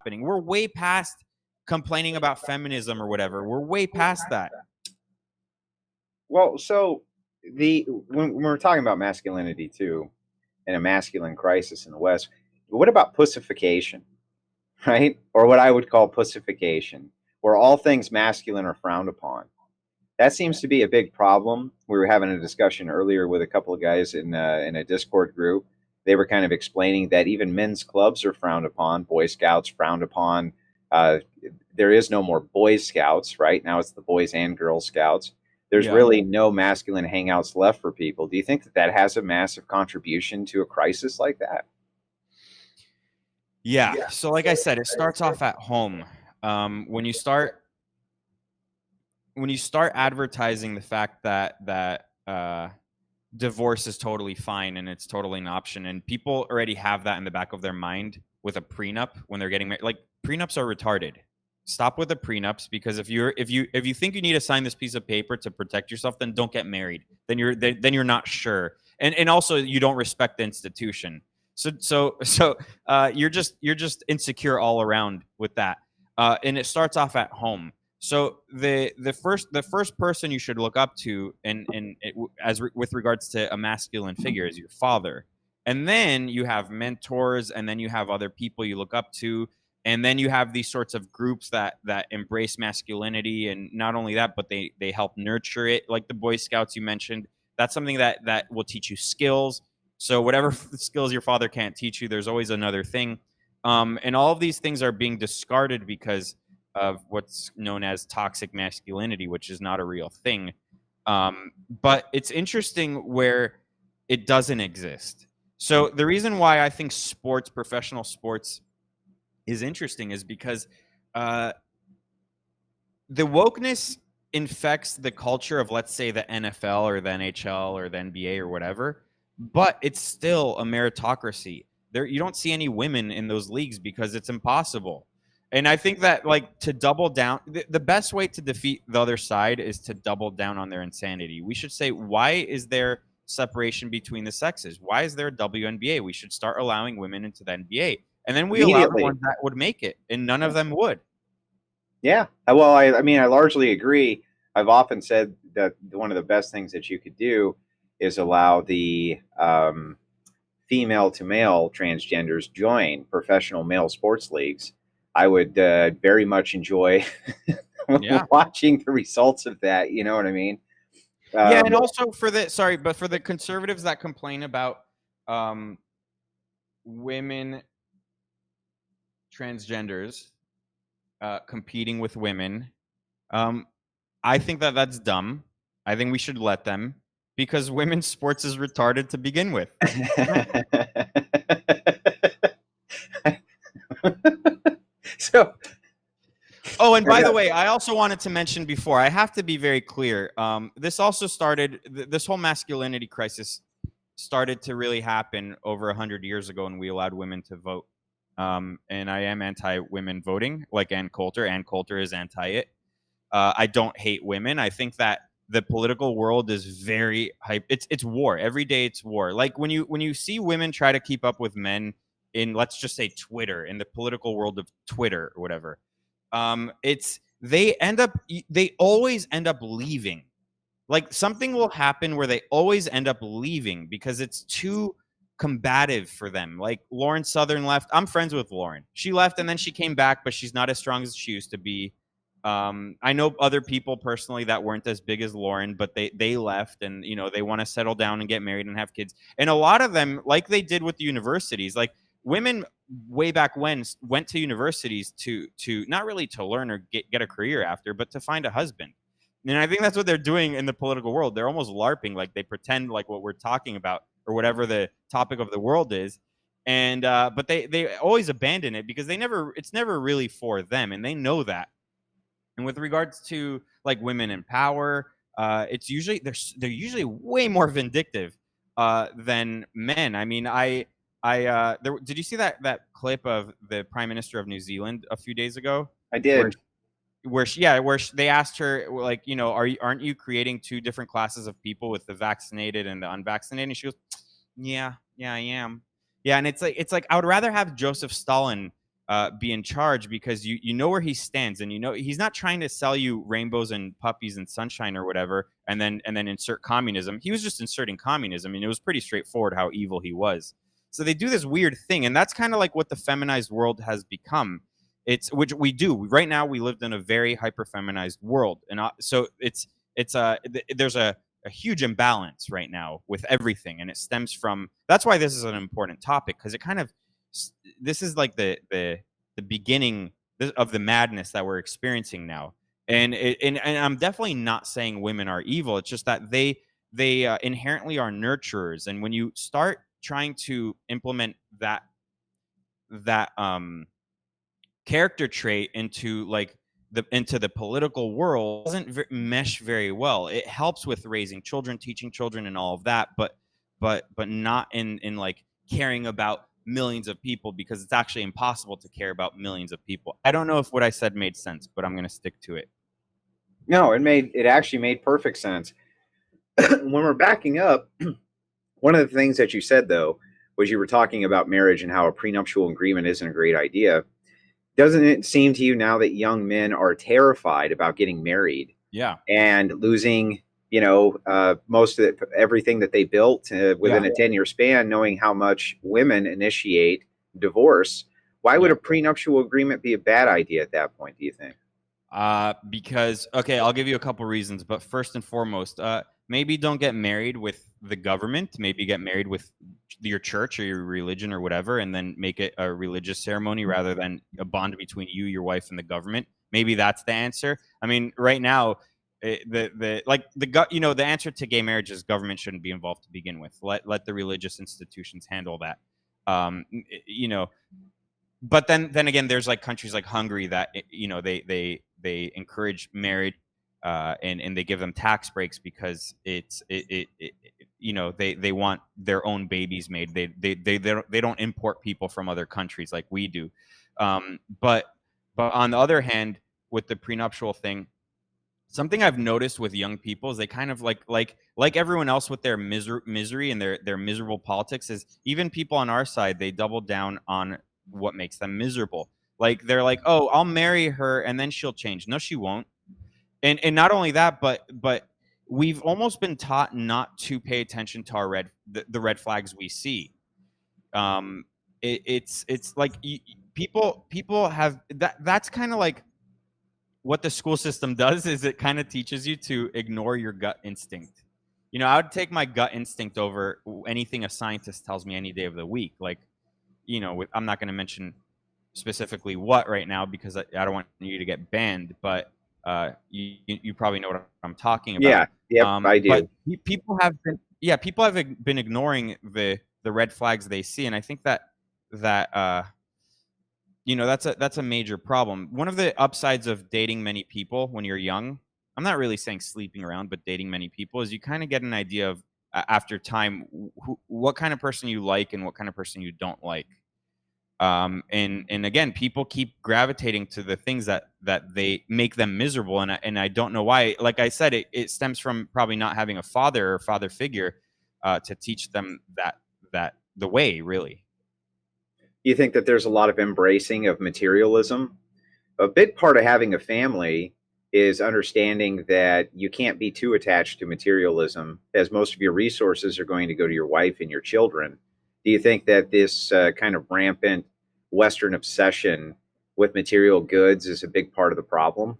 happening. We're way past complaining about feminism or whatever. We're way past that. Well, so when we're talking about masculinity too, and a masculine crisis in the West, what about pussification, right? Or what I would call pussification, where all things masculine are frowned upon. That seems to be a big problem. We were having a discussion earlier with a couple of guys in a Discord group. They were kind of explaining that even men's clubs are frowned upon, Boy Scouts frowned upon. Uh, there is no more Boy Scouts, right? Now it's the Boys and Girl Scouts. There's Yeah. really no masculine hangouts left for people. Do you think that that has a massive contribution to a crisis like that? Yeah. So like I said, it starts off at home. When you start advertising the fact that divorce is totally fine and it's totally an option, and people already have that in the back of their mind with a prenup when they're getting married. Like, prenups are retarded. Stop with the prenups, because if you think you need to sign this piece of paper to protect yourself, then don't get married. Then you're not sure, and also you don't respect the institution. So you're just insecure all around with that, and it starts off at home. So the first person you should look up to, with regards to a masculine figure, is your father, and then you have mentors, and then you have other people you look up to, and then you have these sorts of groups that embrace masculinity, and not only that, but they help nurture it, like the Boy Scouts you mentioned. That's something that will teach you skills. So whatever skills your father can't teach you, there's always another thing, and all of these things are being discarded because of what's known as toxic masculinity, which is not a real thing. But it's interesting where it doesn't exist. So the reason why I think professional sports, is interesting is because the wokeness infects the culture of, let's say, the NFL or the NHL or the NBA or whatever, but it's still a meritocracy. You don't see any women in those leagues because it's impossible. And I think that, like, to double down, the best way to defeat the other side is to double down on their insanity. We should say, why is there separation between the sexes? Why is there a WNBA? We should start allowing women into the NBA. And then we allow the ones that would make it, and none of them would. Yeah. Well, I mean, I largely agree. I've often said that one of the best things that you could do is allow the female to male transgenders join professional male sports leagues. I would very much enjoy watching the results of that. You know what I mean? Yeah, and also for the conservatives that complain about women transgenders competing with women, I think that's dumb. I think we should let them, because women's sports is retarded to begin with. So, and by the way, I also wanted to mention before, I have to be very clear. This also started, this whole masculinity crisis started to really happen over 100 years ago when we allowed women to vote. And I am anti-women voting, like Ann Coulter. Ann Coulter is anti-it. I don't hate women. I think that the political world is very hype. It's war. Every day it's war. Like when you see women try to keep up with men in, let's just say, Twitter, in the political world of Twitter or whatever, they always end up leaving. Like, something will happen where they always end up leaving because it's too combative for them. Like, Lauren Southern left. I'm friends with Lauren. She left and then she came back, but she's not as strong as she used to be. I know other people personally that weren't as big as Lauren, but they left, and they want to settle down and get married and have kids. And a lot of them, like they did with the universities, like women way back when went to universities to not really to learn or get a career after, but to find a husband. And I think that's what they're doing in the political world. They're almost LARPing, like they pretend like what we're talking about or whatever the topic of the world is. And but they always abandon it because it's never really for them, and they know that. And with regards to, like, women in power, it's usually they're usually way more vindictive than men. I mean, did you see that clip of the Prime Minister of New Zealand a few days ago? I did. Where they asked her, like, aren't you creating two different classes of people, with the vaccinated and the unvaccinated? And she goes, yeah, I am. Yeah, and it's like I would rather have Joseph Stalin be in charge, because you know where he stands, and you know he's not trying to sell you rainbows and puppies and sunshine or whatever, and then insert communism. He was just inserting communism, and it was pretty straightforward how evil he was. So they do this weird thing, and that's kind of like what the feminized world has become. It's which we do right now. We lived in a very hyper feminized world, and so there's a huge imbalance right now with everything, and it stems from, that's why this is an important topic, because it kind of, this is like the beginning of the madness that we're experiencing now. And I'm definitely not saying women are evil. It's just that they inherently are nurturers, and when you start trying to implement that character trait into like into the political world, doesn't mesh very well. It helps with raising children, teaching children, and all of that, but not in like caring about millions of people, because it's actually impossible to care about millions of people. I don't know if what I said made sense, but I'm going to stick to it. No, it actually made perfect sense. When we're backing up, one of the things that you said though was you were talking about marriage and how a prenuptial agreement isn't a great idea. Doesn't it seem to you now that young men are terrified about getting married Yeah. and losing, most of everything that they built within a 10-year span, knowing how much women initiate divorce? Why would a prenuptial agreement be a bad idea at that point, do you think? Because, okay, I'll give you a couple reasons, but first and foremost, maybe don't get married with the government. Maybe get married with your church or your religion or whatever, and then make it a religious ceremony rather than a bond between you, your wife, and the government. Maybe that's the answer. I mean, right now, the answer to gay marriage is government shouldn't be involved to begin with. Let the religious institutions handle that. Um, you know, but then again, there's like countries like Hungary that they encourage marriage, and they give them tax breaks because they want their own babies made. They don't import people from other countries like we do. But on the other hand, with the prenuptial thing, something I've noticed with young people is they kind of like everyone else with their misery and their miserable politics, is even people on our side, they double down on what makes them miserable. Like they're like, "Oh, I'll marry her and then she'll change." No, she won't. And not only that, but we've almost been taught not to pay attention to the red flags we see. It's like people have that's kind of like what the school system does, is it kind of teaches you to ignore your gut instinct. I would take my gut instinct over anything a scientist tells me any day of the week. Like, I'm not going to mention specifically what right now because I don't want you to get banned, but you probably know what I'm talking about. Yeah, yep, I But do. people have been ignoring the red flags they see, and I think that that's a major problem. One of the upsides of dating many people when you're young, I'm not really saying sleeping around, but dating many people, is you kind of get an idea of after time what kind of person you like and what kind of person you don't like. And again, people keep gravitating to the things that they make them miserable, and I don't know why. Like I said, it stems from probably not having a father or father figure to teach them that the way, really. You think that there's a lot of embracing of materialism? A big part of having a family is understanding that you can't be too attached to materialism, as most of your resources are going to go to your wife and your children. Do you think that this kind of rampant Western obsession with material goods is a big part of the problem?